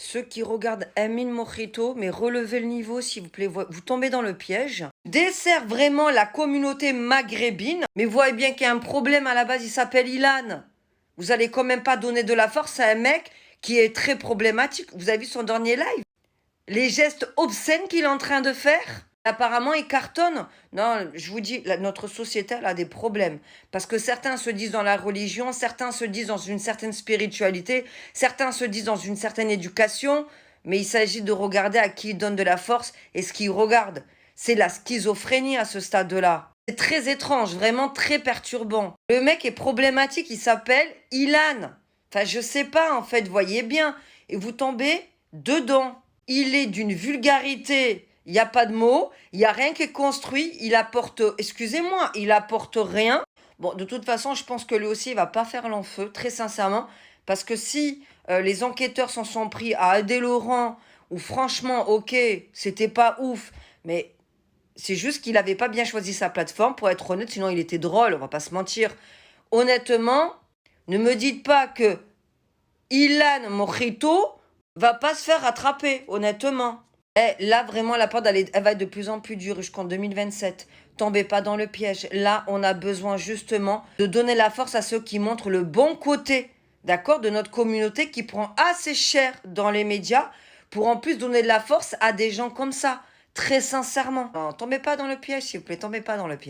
Ceux qui regardent Emile Mojito, mais relevez le niveau s'il vous plaît, vous tombez dans le piège. Dessert vraiment la communauté maghrébine, mais vous voyez bien qu'il y a un problème à la base, il s'appelle Ilan. Vous allez quand même pas donner de la force à un mec qui est très problématique. Vous avez vu son dernier live? Les gestes obscènes qu'il est en train de faire? Apparemment, il cartonne. Non, je vous dis, notre société, elle a des problèmes. Parce que certains se disent dans la religion, certains se disent dans une certaine spiritualité, certains se disent dans une certaine éducation, mais il s'agit de regarder à qui il donne de la force et ce qu'il regarde. C'est la schizophrénie à ce stade-là. C'est très étrange, vraiment très perturbant. Le mec est problématique, il s'appelle Ilan. Enfin, je sais pas, en fait, voyez bien. Et vous tombez dedans. Il est d'une vulgarité, il n'y a pas de mots, il n'y a rien qui est construit, il apporte, excusez-moi, il apporte rien. Bon, de toute façon, je pense que lui aussi, il va pas faire long feu, très sincèrement, parce que si les enquêteurs s'en sont pris à Adé Laurent, où franchement, ok, c'était pas ouf, mais c'est juste qu'il n'avait pas bien choisi sa plateforme, pour être honnête, sinon il était drôle, on va pas se mentir. Honnêtement, ne me dites pas que Ilan Mojito va pas se faire rattraper, honnêtement. Là, vraiment, la porte, elle va être de plus en plus dure jusqu'en 2027. Tombez pas dans le piège. Là, on a besoin justement de donner la force à ceux qui montrent le bon côté, d'accord, de notre communauté qui prend assez cher dans les médias pour en plus donner de la force à des gens comme ça. Très sincèrement. Non, tombez pas dans le piège, s'il vous plaît, tombez pas dans le piège.